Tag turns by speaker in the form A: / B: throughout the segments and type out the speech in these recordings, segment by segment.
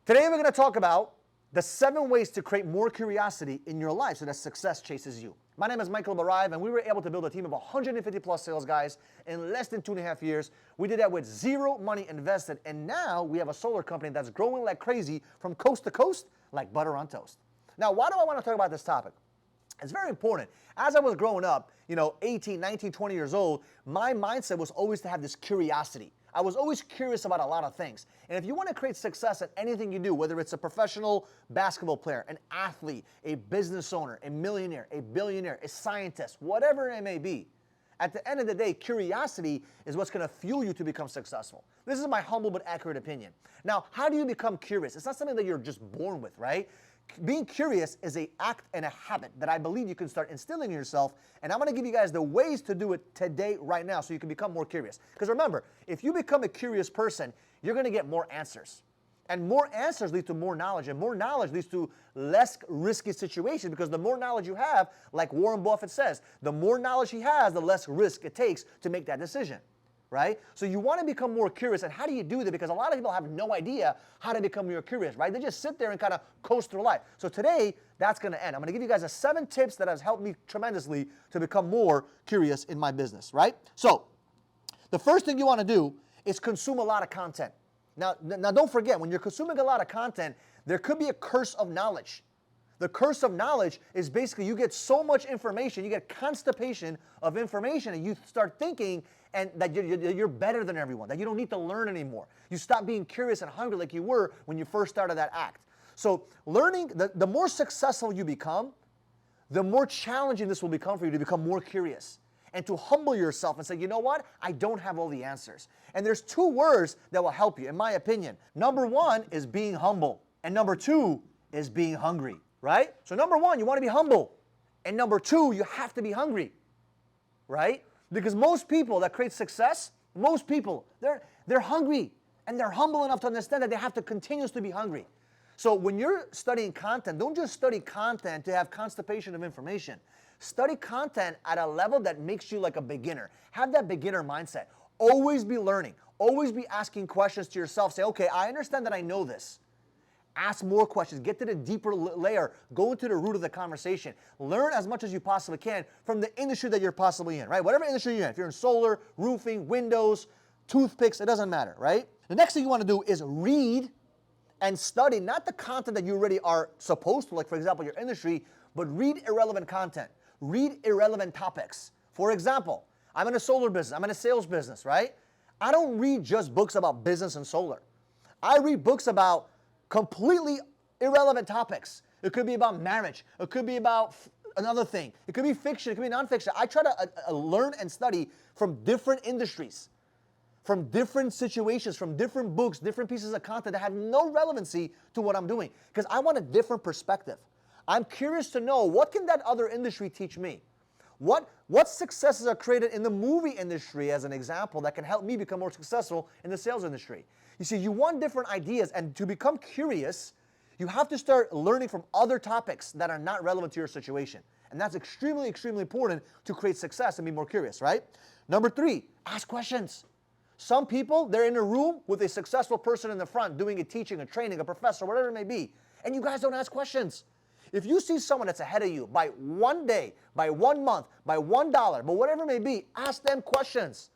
A: Today we're going to talk about the 7 ways to create more curiosity in your life so that success chases you. My name is Michael Barayev, and we were able to build a team of 150 plus sales guys in less than 2.5 years. We did that with zero money invested, and now we have a solar company that's growing like crazy from coast to coast like butter on toast. Now, why do I want to talk about this topic? It's very important. As I was growing up, 18, 19, 20 years old, my mindset was always to have this curiosity. I was always curious about a lot of things. And if you want to create success at anything you do, whether it's a professional basketball player, an athlete, a business owner, a millionaire, a billionaire, a scientist, whatever it may be, at the end of the day, curiosity is what's going to fuel you to become successful. This is my humble but accurate opinion. Now, how do you become curious? It's not something that you're just born with, right? Being curious is an act and a habit that I believe you can start instilling in yourself, and I'm going to give you guys the ways to do it today, right now, so you can become more curious. Because remember, if you become a curious person, you're going to get more answers. And more answers lead to more knowledge, and more knowledge leads to less risky situations, because the more knowledge you have, like Warren Buffett says, the more knowledge he has, the less risk it takes to make that decision. Right? So you want to become more curious, and how do you do that? Because a lot of people have no idea how to become more curious, right? They just sit there and kind of coast through life. So today, that's going to end. I'm going to give you guys 7 tips that has helped me tremendously to become more curious in my business, right? So the first thing you want to do is consume a lot of content. Now don't forget, when you're consuming a lot of content, there could be a curse of knowledge. The curse of knowledge is basically you get so much information, you get constipation of information, and you start thinking and that you're better than everyone, that you don't need to learn anymore. You stop being curious and hungry like you were when you first started that act. So learning, the more successful you become, the more challenging this will become for you to become more curious and to humble yourself and say, you know what? I don't have all the answers. And there's 2 words that will help you, in my opinion. Number 1 is being humble, and number 2 is being hungry, right? So number 1, you want to be humble, and number 2, you have to be hungry, right? Because most people that create success, most people, they're hungry, and they're humble enough to understand that they have to continuously be hungry. So when you're studying content, don't just study content to have constipation of information. Study content at a level that makes you like a beginner. Have that beginner mindset. Always be learning. Always be asking questions to yourself. Say, okay, I understand that I know this. Ask more questions. Get to the deeper layer. Go into the root of the conversation. Learn as much as you possibly can from the industry that you're possibly in, right? Whatever industry you're in. If you're in solar, roofing, windows, toothpicks, it doesn't matter, right? The next thing you want to do is read and study, not the content that you already are supposed to, like for example, your industry, but read irrelevant content. Read irrelevant topics. For example, I'm in a solar business. I'm in a sales business, right? I don't read just books about business and solar. I read books about completely irrelevant topics. It could be about marriage. It could be about another thing. It could be fiction. It could be nonfiction. I try to learn and study from different industries, from different situations, from different books, different pieces of content that have no relevancy to what I'm doing, because I want a different perspective. I'm curious to know, what can that other industry teach me? What successes are created in the movie industry, as an example, that can help me become more successful in the sales industry? You see, you want different ideas, and to become curious, you have to start learning from other topics that are not relevant to your situation. And that's extremely, extremely important to create success and be more curious, right? Number 3, ask questions. Some people, they're in a room with a successful person in the front doing a teaching, a training, a professor, whatever it may be, and you guys don't ask questions. If you see someone that's ahead of you by 1 day, by 1 month, by $1, but whatever it may be, ask them questions.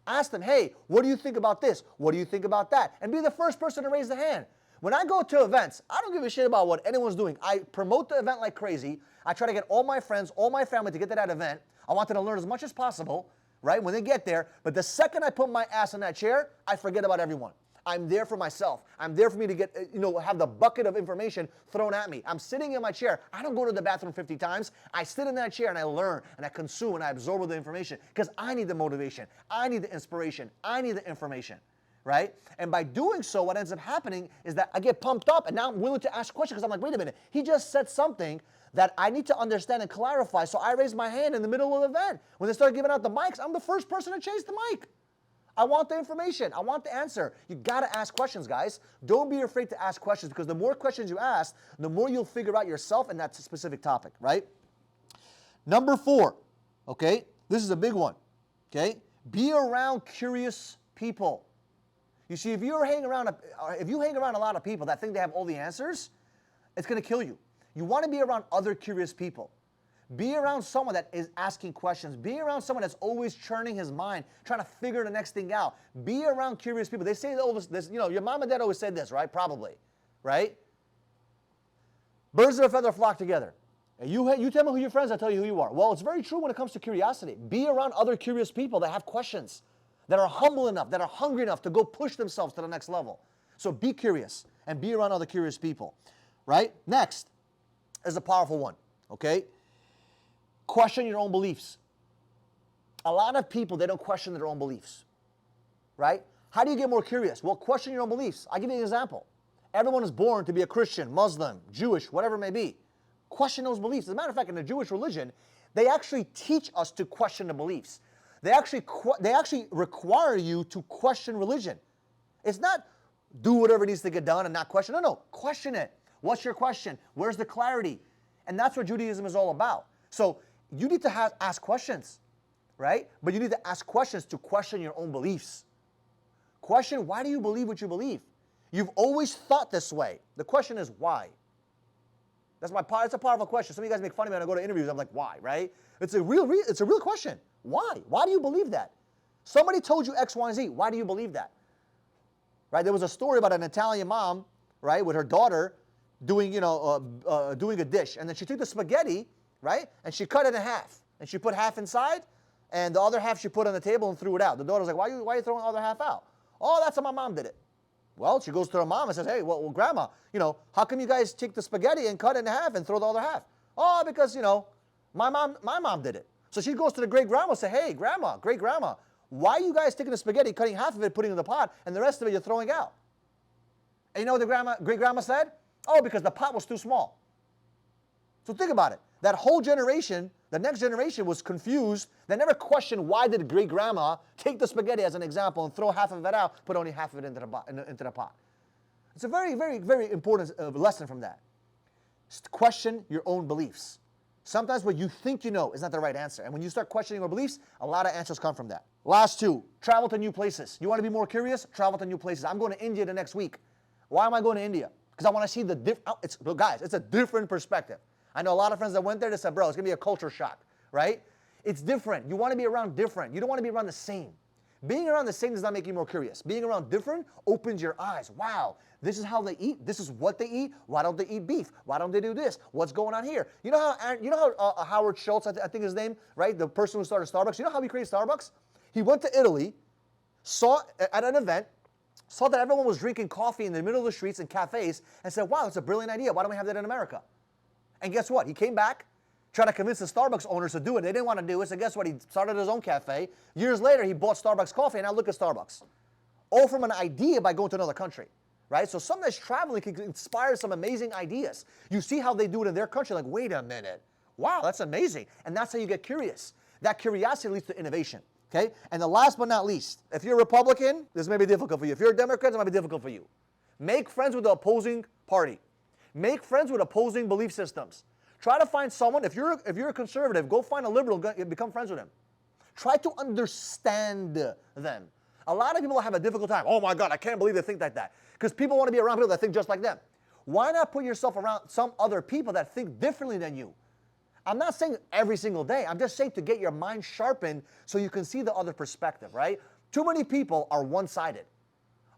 A: Ask them, hey, what do you think about this? What do you think about that? And be the first person to raise the hand. When I go to events, I don't give a shit about what anyone's doing. I promote the event like crazy. I try to get all my friends, all my family to get to that event. I want them to learn as much as possible, right, when they get there. But the second I put my ass in that chair, I forget about everyone. I'm there for myself. I'm there for me to get, have the bucket of information thrown at me. I'm sitting in my chair. I don't go to the bathroom 50 times. I sit in that chair and I learn and I consume and I absorb all the information, because I need the motivation. I need the inspiration. I need the information, right? And by doing so, what ends up happening is that I get pumped up, and now I'm willing to ask questions, because I'm like, wait a minute, he just said something that I need to understand and clarify. So I raise my hand in the middle of the event. When they start giving out the mics, I'm the first person to chase the mic. I want the information. I want the answer. You got to ask questions, guys. Don't be afraid to ask questions, because the more questions you ask, the more you'll figure out yourself in that specific topic, right? Number 4, okay? This is a big one, okay? Be around curious people. You see, if you hang around a lot of people that think they have all the answers, it's going to kill you. You want to be around other curious people. Be around someone that is asking questions. Be around someone that's always churning his mind, trying to figure the next thing out. Be around curious people. They say all this, your mom and dad always said this, right? Probably, right? Birds of a feather flock together. And you tell me who your friends, I tell you who you are. Well, it's very true when it comes to curiosity. Be around other curious people that have questions, that are humble enough, that are hungry enough to go push themselves to the next level. So be curious and be around other curious people, right? Next is a powerful one, okay? Question your own beliefs. A lot of people, they don't question their own beliefs, right? How do you get more curious? Well, question your own beliefs. I'll give you an example. Everyone is born to be a Christian, Muslim, Jewish, whatever it may be. Question those beliefs. As a matter of fact, in the Jewish religion, they actually teach us to question the beliefs. They actually require you to question religion. It's not do whatever needs to get done and not question. No, question it. What's your question? Where's the clarity? And that's what Judaism is all about. So you need to ask questions, right? But you need to ask questions to question your own beliefs. Question, why do you believe what you believe? You've always thought this way. The question is why? It's a powerful question. Some of you guys make fun of me when I go to interviews. I'm like, why, right? It's a real question. Why? Why do you believe that? Somebody told you X, Y, and Z. Why do you believe that? Right? There was a story about an Italian mom, right, with her daughter doing a dish. And then she took the spaghetti, right, and she cut it in half. And she put half inside, and the other half she put on the table and threw it out. The daughter's like, why are you throwing the other half out? Oh, that's how my mom did it. Well, she goes to her mom and says, hey, well, Grandma, how come you guys take the spaghetti and cut it in half and throw the other half? Oh, because, my mom did it. So she goes to the great-grandma and says, hey, Grandma, great-grandma, why are you guys taking the spaghetti, cutting half of it, putting it in the pot, and the rest of it you're throwing out? And you know what the great-grandma said? Oh, because the pot was too small. So think about it. That whole generation, the next generation was confused. They never questioned why did great-grandma take the spaghetti as an example and throw half of it out, put only half of it into the pot. It's a very, very, very important lesson from that. Question your own beliefs. Sometimes what you think you know is not the right answer. And when you start questioning your beliefs, a lot of answers come from that. Last two, travel to new places. You want to be more curious? Travel to new places. I'm going to India the next week. Why am I going to India? Because I want to see guys, it's a different perspective. I know a lot of friends that went there, they said, bro, it's going to be a culture shock, right? It's different. You want to be around different. You don't want to be around the same. Being around the same does not make you more curious. Being around different opens your eyes. Wow, this is how they eat. This is what they eat. Why don't they eat beef? Why don't they do this? What's going on here? You know how Howard Schultz, I think his name, right? The person who started Starbucks. You know how he created Starbucks? He went to Italy, saw at an event, saw that everyone was drinking coffee in the middle of the streets and cafes, and said, wow, that's a brilliant idea. Why don't we have that in America? And guess what? He came back, trying to convince the Starbucks owners to do it. They didn't want to do it, so guess what? He started his own cafe. Years later, he bought Starbucks coffee, and now look at Starbucks. All from an idea by going to another country, right? So sometimes traveling can inspire some amazing ideas. You see how they do it in their country, like, wait a minute. Wow, that's amazing. And that's how you get curious. That curiosity leads to innovation, okay? And the last but not least, if you're a Republican, this may be difficult for you. If you're a Democrat, it might be difficult for you. Make friends with the opposing party. Make friends with opposing belief systems. Try to find someone, if you're a conservative, go find a liberal, become friends with him. Try to understand them. A lot of people have a difficult time. Oh my God, I can't believe they think like that. Because people want to be around people that think just like them. Why not put yourself around some other people that think differently than you? I'm not saying every single day. I'm just saying to get your mind sharpened so you can see the other perspective, right? Too many people are one-sided.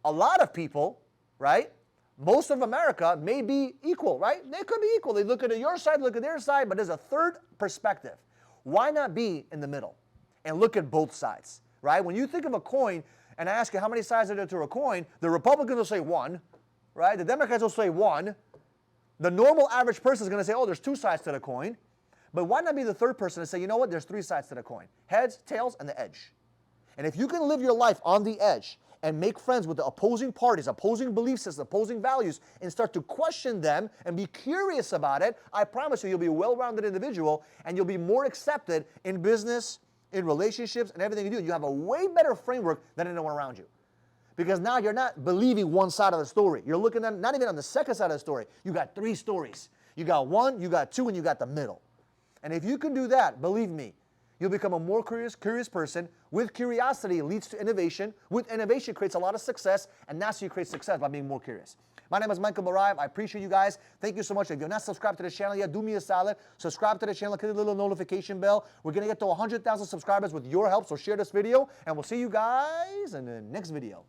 A: A lot of people, right? Most of America may be equal, right? They could be equal. They look at your side, look at their side, but there's a third perspective. Why not be in the middle and look at both sides, right? When you think of a coin and I ask you how many sides are there to a coin, the Republicans will say one, right? The Democrats will say one. The normal average person is going to say, oh, there's two sides to the coin. But why not be the third person and say, you know what, there's three sides to the coin. Heads, tails, and the edge. And if you can live your life on the edge and make friends with the opposing parties, opposing belief systems, opposing values, and start to question them and be curious about it, I promise you'll be a well-rounded individual and you'll be more accepted in business, in relationships, and everything you do. You have a way better framework than anyone around you. Because now you're not believing one side of the story. You're looking at not even on the second side of the story. You got three stories. You got one, you got two, and you got the middle. And if you can do that, believe me, you'll become a more curious person. With curiosity leads to innovation. With innovation creates a lot of success, and that's how you create success, by being more curious. My name is Michael Barayev. I appreciate you guys. Thank you so much. If you're not subscribed to the channel yet, do me a solid. Subscribe to the channel, click the little notification bell. We're going to get to 100,000 subscribers with your help, so share this video, and we'll see you guys in the next video.